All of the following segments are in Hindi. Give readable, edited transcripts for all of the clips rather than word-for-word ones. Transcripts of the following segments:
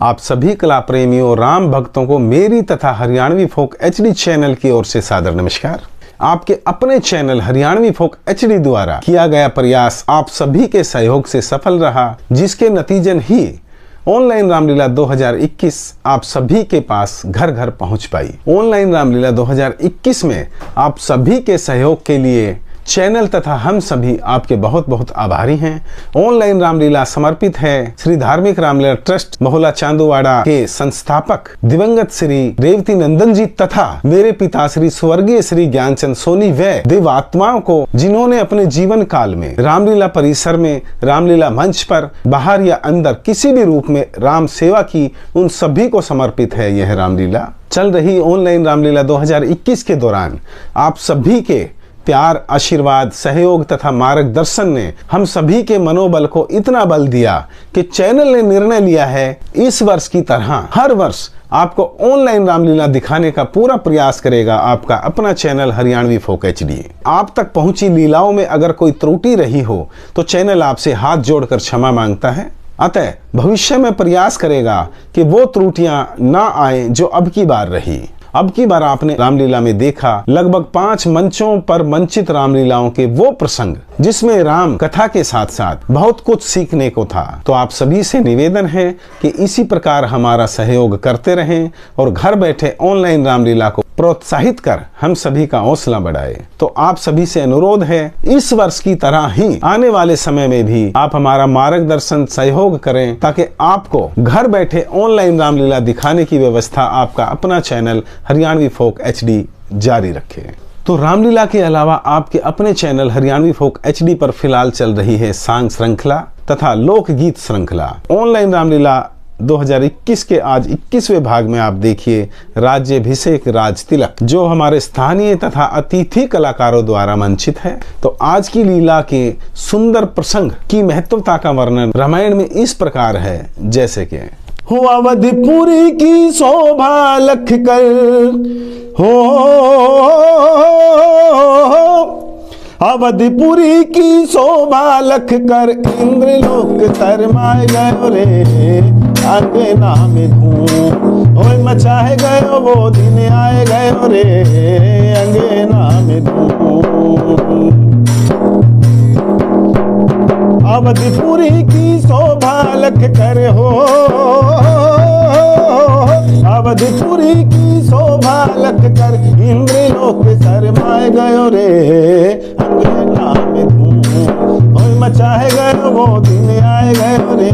आप सभी कला प्रेमियों, राम भक्तों को मेरी तथा हरियाणवी फोक एचडी चैनल की ओर से सादर नमस्कार। आपके अपने चैनल हरियाणवी फोक एचडी द्वारा किया गया प्रयास आप सभी के सहयोग से सफल रहा, जिसके नतीजन ही ऑनलाइन रामलीला 2021 आप सभी के पास घर घर पहुंच पाई। ऑनलाइन रामलीला 2021 में आप सभी के सहयोग के लिए चैनल तथा हम सभी आपके बहुत बहुत आभारी हैं। ऑनलाइन रामलीला समर्पित है श्री धार्मिक रामलीला ट्रस्ट मोहल्ला चांदूवाड़ा के संस्थापक दिवंगत श्री रेवती नंदन जी तथा मेरे पिता श्री स्वर्गीय श्री ज्ञानचंद सोनी व देवात्माओं को, जिन्होंने अपने जीवन काल में रामलीला परिसर में, रामलीला मंच पर, बाहर या अंदर किसी भी रूप में राम सेवा की, उन सभी को समर्पित है यह रामलीला। चल रही ऑनलाइन रामलीला 2021 के दौरान आप सभी के प्यार, आशीर्वाद, सहयोग तथा मार्गदर्शन ने हम सभी के मनोबल को इतना बल दिया कि चैनल ने निर्णय लिया है इस वर्ष की तरह हर वर्ष आपको ऑनलाइन रामलीला दिखाने का पूरा प्रयास करेगा आपका अपना चैनल हरियाणवी फोक एचडी। आप तक पहुंची लीलाओं में अगर कोई त्रुटि रही हो तो चैनल आपसे हाथ जोड़कर क्षमा मांगता है। अतः भविष्य में प्रयास करेगा कि वो त्रुटियां ना आए जो अब की बार रही। अब की बार आपने रामलीला में देखा लगभग 5 मंचों पर मंचित रामलीलाओं के वो प्रसंग जिसमें राम कथा के साथ साथ बहुत कुछ सीखने को था। तो आप सभी से निवेदन है कि इसी प्रकार हमारा सहयोग करते रहें और घर बैठे ऑनलाइन रामलीला को प्रोत्साहित कर हम सभी का हौसला बढ़ाए। तो आप सभी से अनुरोध है इस वर्ष की तरह ही आने वाले समय में भी आप हमारा मार्गदर्शन सहयोग करें, ताकि आपको घर बैठे ऑनलाइन रामलीला दिखाने की व्यवस्था आपका अपना चैनल हरियाणवी फोक एचडी जारी रखे। तो रामलीला के अलावा आपके अपने चैनल हरियाणवी फोक एचडी पर फिलहाल चल रही है सांग श्रृंखला तथा लोकगीत श्रृंखला। ऑनलाइन रामलीला 2021 के आज 21वें भाग में आप देखिए राज्याभिषेक राज तिलक, जो हमारे स्थानीय तथा अतिथि कलाकारों द्वारा मंचित है। तो आज की लीला के सुंदर प्रसंग की महत्वता का वर्णन रामायण में इस प्रकार है, जैसे कि हो अवधपुरी की शोभा लख कर, हो अवधपुरी की शोभा लख कर, इंद्रलोक तरमाए गयो रे अंगना में धूम। ओए मचाए गयो वो दिन आए गयो रे अंगना में धूम। अवधपुरी की शोभा लख कर, हो अवधपुरी की शोभा लख कर, इंद्रलोक शरमाए गयो रे अंगना में धूम। ओए मचाए गयो वो दिन आए गयो रे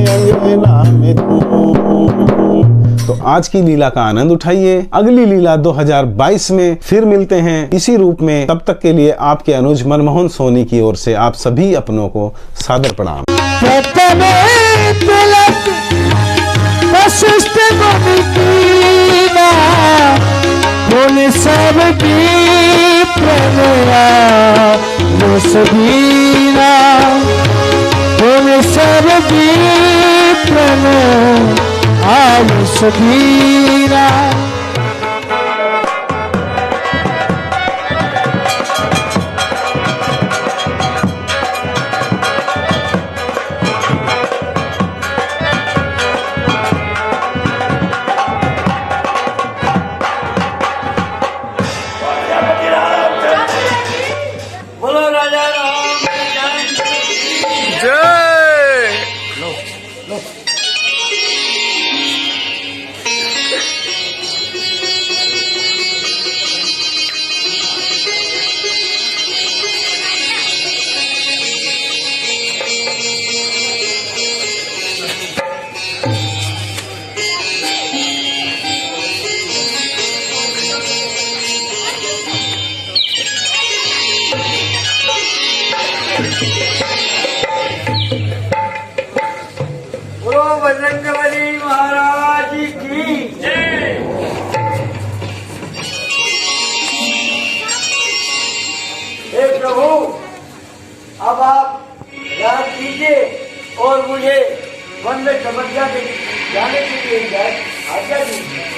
अंगना में धूम। तो आज की लीला का आनंद उठाइए। अगली लीला 2022 में फिर मिलते हैं इसी रूप में। तब तक के लिए आपके अनुज मनमोहन सोनी की ओर से आप सभी अपनों को सादर प्रणाम। सबीरा बजरंगबली महाराज की जय। हे प्रभु, अब आप याद कीजिए और मुझे वन में तपस्या जाने के लिए आज्ञा दीजिए।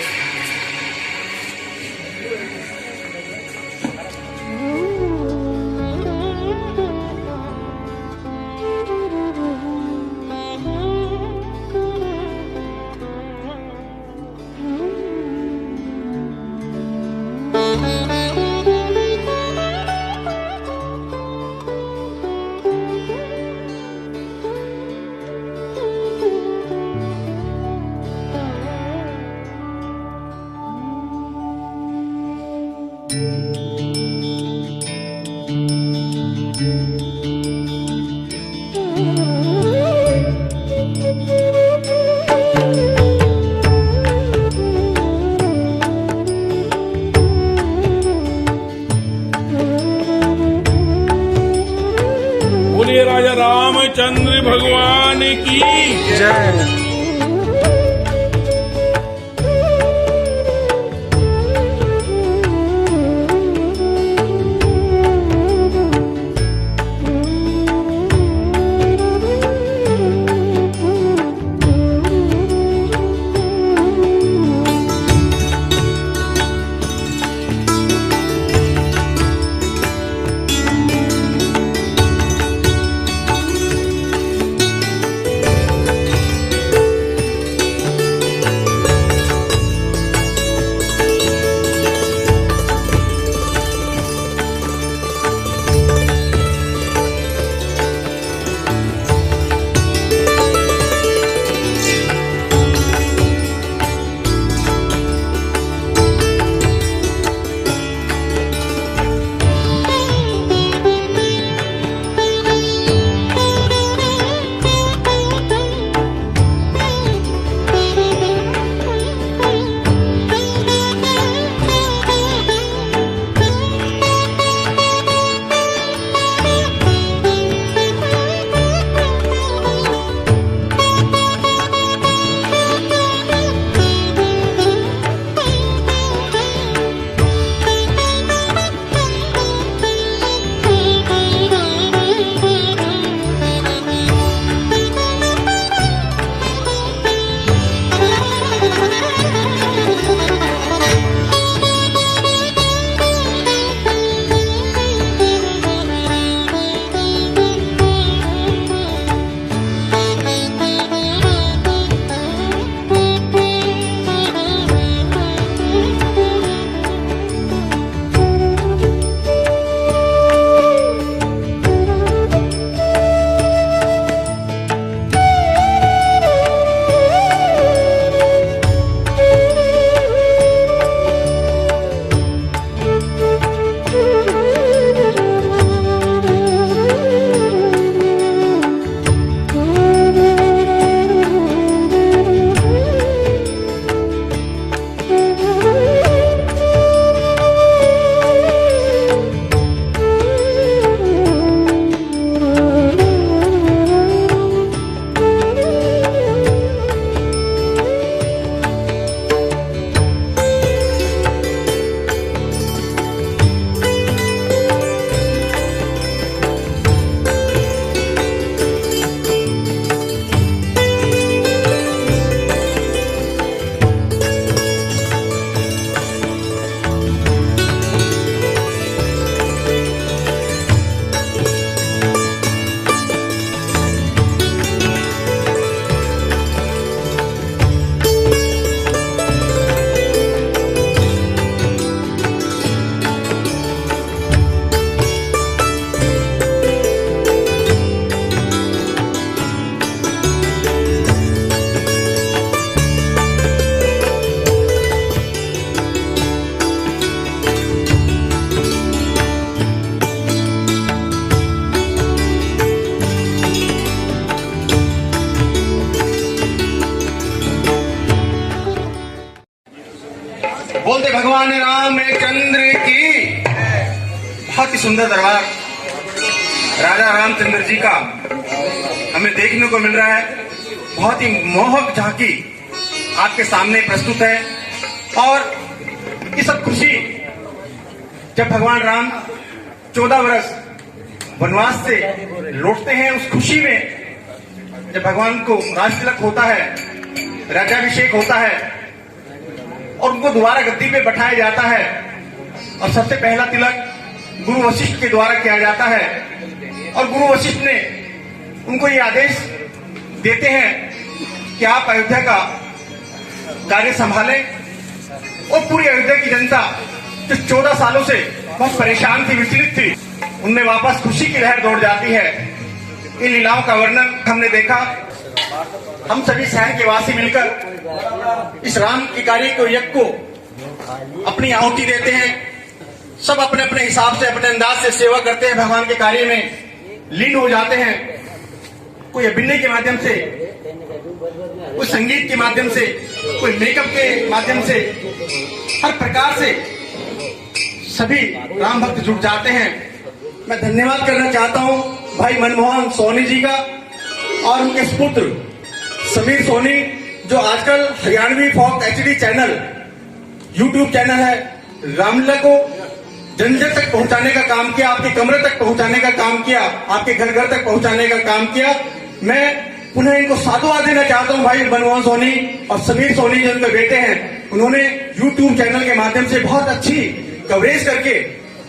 बोलते भगवान रामचंद्र की। बहुत ही सुंदर दरबार राजा रामचंद्र जी का हमें देखने को मिल रहा है। बहुत ही मोहक झांकी आपके सामने प्रस्तुत है। और ये सब खुशी जब भगवान राम 14 वर्ष वनवास से लौटते हैं, उस खुशी में जब भगवान को राज तिलक होता है, राज्याभिषेक होता है और उनको दोबारा गद्दी पे बैठाया जाता है। और सबसे पहला तिलक गुरु वशिष्ठ के द्वारा किया जाता है। और गुरु वशिष्ठ ने उनको ये आदेश देते हैं कि आप अयोध्या का कार्य संभालें। और पूरी अयोध्या की जनता जो 14 सालों से बहुत परेशान थी, विचलित थी, उनमें वापस खुशी की लहर दौड़ जाती है। इन लीलाओं का वर्णन हमने देखा। हम सभी शहर के वासी मिलकर इस राम की कार्य को, यज्ञ को अपनी आहुति देते हैं। सब अपने अपने हिसाब से, अपने अंदाज से सेवा करते हैं, भगवान के कार्य में लीन हो जाते हैं। कोई अभिनय के माध्यम से, कोई संगीत के माध्यम से, कोई मेकअप के माध्यम से, हर प्रकार से सभी राम भक्त जुट जाते हैं। मैं धन्यवाद करना चाहता हूं भाई मनमोहन सोनी जी का और उनके सुपुत्र समीर सोनी, जो आजकल हरियाणवी फोक एचडी चैनल यूट्यूब चैनल है, रामलीला को जन जन तक पहुंचाने का काम किया, आपके कमरे तक पहुंचाने का काम किया, आपके घर घर तक पहुंचाने का काम किया। मैं पुनः इनको साधुवाद देना चाहता हूं भाई मनमोहन सोनी और समीर सोनी जो उनके बेटे हैं। उन्होंने यूट्यूब चैनल के माध्यम से बहुत अच्छी कवरेज करके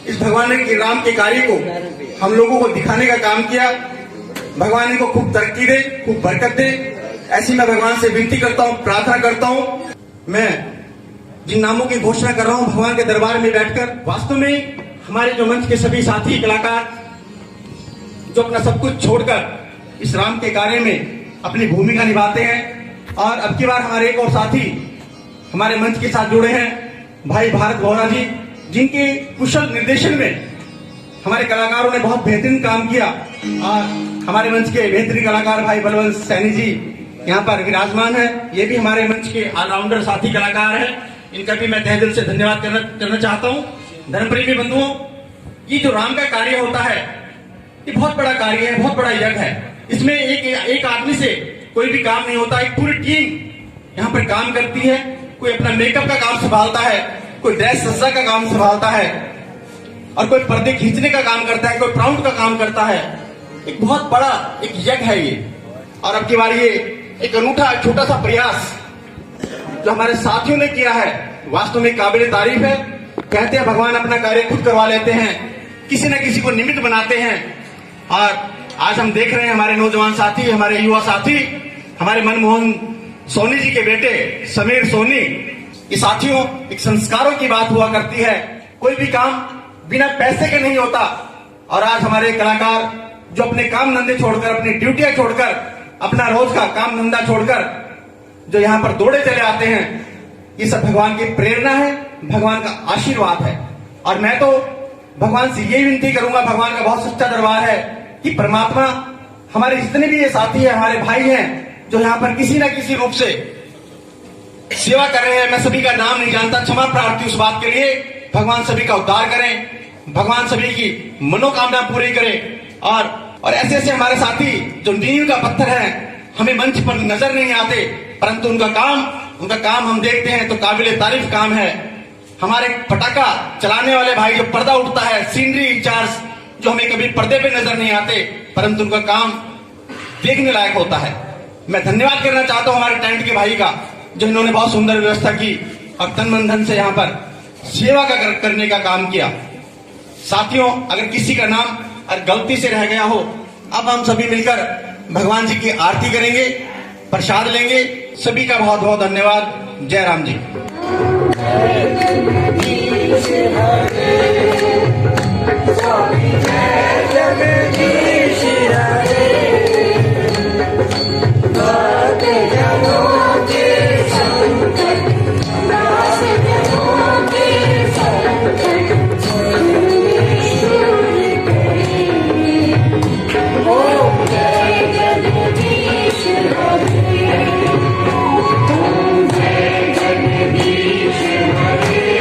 इस भगवान के राम के कार्य को हम लोगों को दिखाने का काम किया। भगवान इनको खूब तरक्की दे, खूब बरकत दे, ऐसी मैं भगवान से विनती करता हूं, प्रार्थना करता हूं। मैं जिन नामों की घोषणा कर रहा हूं भगवान के दरबार में बैठकर, वास्तव में हमारे जो मंच के सभी साथी कलाकार जो अपना सब कुछ छोड़कर इस राम के कार्य में अपनी भूमिका निभाते हैं। और अब की बार हमारे एक और साथी हमारे मंच के साथ जुड़े हैं, भाई भारत भोरा जी, जिनके कुशल निर्देशन में हमारे कलाकारों ने बहुत बेहतरीन काम किया। और हमारे मंच के बेहतरीन कलाकार भाई बलवंत सैनी जी यहाँ पर विराजमान है। ये भी हमारे मंच के ऑलराउंडर साथी कलाकार हैं। इनका भी मैं तहे दिल से धन्यवाद करना चाहता हूँ। धर्मप्रेमी बंधुओं, ये जो राम का कार्य होता है, ये बहुत बड़ा कार्य है, बहुत बड़ा यज्ञ है। इसमें एक आदमी से कोई भी काम नहीं होता, एक पूरी टीम यहाँ पर काम करती है। कोई अपना मेकअप का काम संभालता है, कोई ड्रेस सज्जा का काम संभालता है, और कोई पर्दे खींचने का काम करता है, कोई प्राउंड का काम करता है। एक बहुत बड़ा एक यज्ञ है ये। और अब की बार ये एक अनूठा छोटा सा प्रयास जो हमारे साथियों ने किया है, वास्तव में काबिल तारीफ है। कहते हैं भगवान अपना कार्य खुद करवा लेते हैं, किसी न किसी को निमित्त बनाते हैं। और आज हम देख रहे हैं हमारे नौजवान साथी, हमारे युवा साथी, हमारे मनमोहन सोनी जी के बेटे समीर सोनी। ये साथियों, एक संस्कारों की बात हुआ करती है, कोई भी काम बिना पैसे के नहीं होता। और आज हमारे कलाकार जो अपने काम धंधे छोड़कर, अपनी ड्यूटियां छोड़कर, अपना रोज का काम धंधा छोड़कर जो यहाँ पर दौड़े चले आते हैं, ये सब भगवान की प्रेरणा है, भगवान का आशीर्वाद है। और मैं तो भगवान से यही विनती करूंगा, भगवान का बहुत सच्चा दरबार है, कि परमात्मा हमारे जितने भी ये साथी हैं, हमारे भाई हैं, जो यहाँ पर किसी न किसी रूप से सेवा कर रहे हैं, मैं सभी का नाम नहीं जानता, क्षमा प्रार्थी उस बात के लिए। भगवान सभी का उद्धार करें, भगवान सभी की मनोकामना पूरी करें। और ऐसे ऐसे हमारे साथी जो नींव का पत्थर है, हमें मंच पर नजर नहीं आते, परंतु उनका काम हम देखते हैं तो काबिल तारीफ काम है। हमारे पटाखा चलाने वाले भाई, जो पर्दा उठता है, सीनरी इंचार्ज, जो हमें कभी पर्दे पे नजर नहीं आते, परंतु उनका काम देखने लायक होता है। मैं धन्यवाद करना चाहता हूं हमारे टेंट के भाई का, जो इन्होंने बहुत सुंदर व्यवस्था की और तन मन धन से यहाँ पर सेवा का करने का काम किया। साथियों, अगर किसी का नाम अगर गलती से रह गया हो, अब हम सभी मिलकर भगवान जी की आरती करेंगे, प्रसाद लेंगे। सभी का बहुत बहुत धन्यवाद। जय राम जी। Hare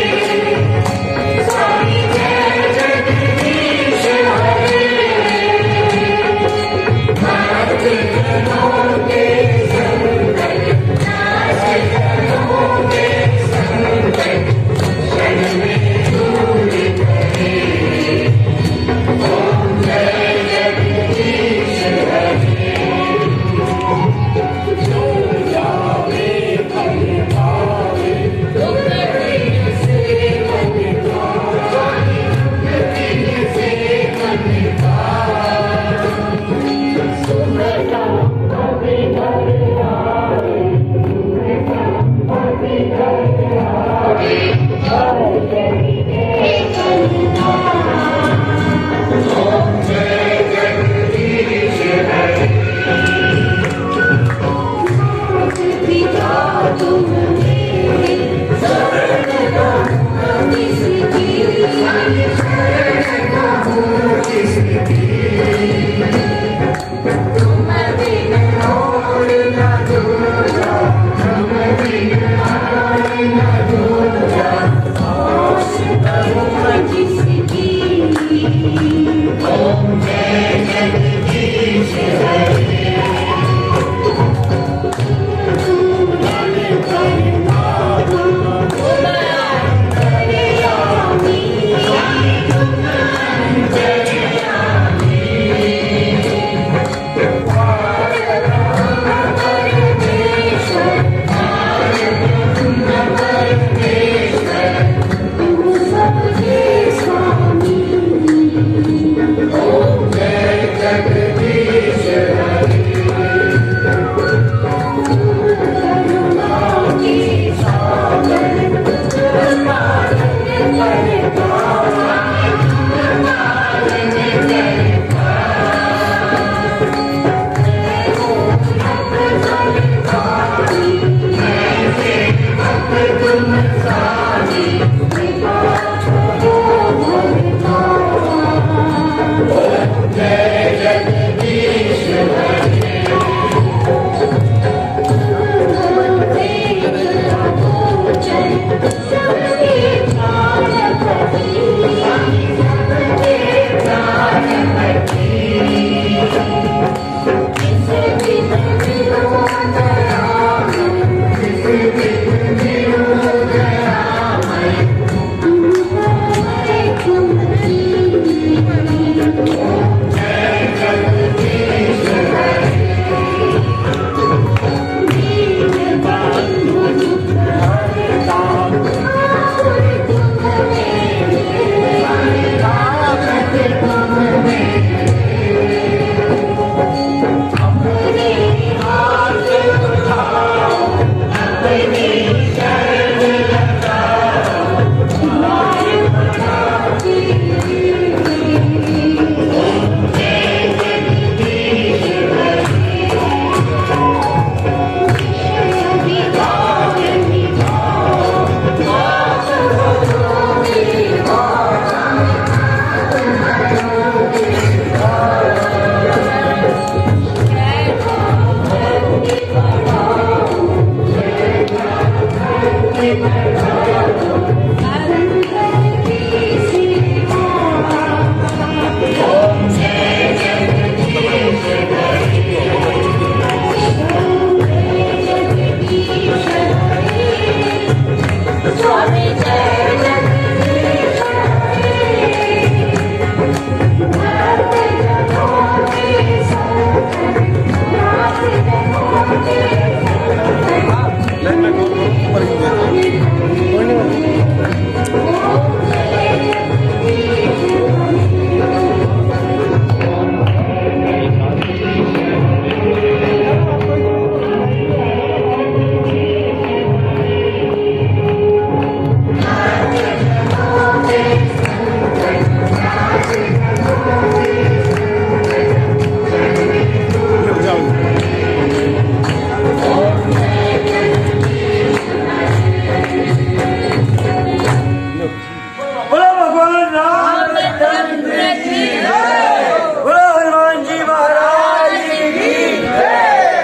बोलो भगवान रामचंद्र की जय। बोलो हनुमान जी महाराज की जय।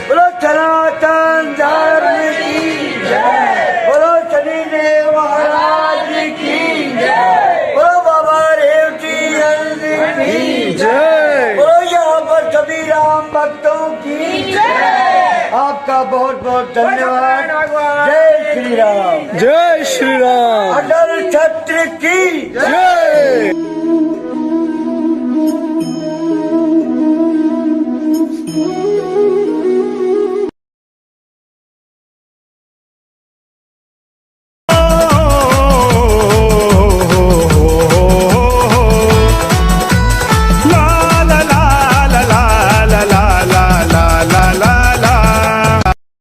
बोलो सनातन धर्म की जय। बोलो शनिदेव महाराज की जय। बोलो बाबा रेवती नंद की जय। बोलो यहाँ पर सभी राम भक्तों की जय। आपका बहुत बहुत धन्यवाद। जय श्री राम। जय श्री राम। अटल छत्र की जय।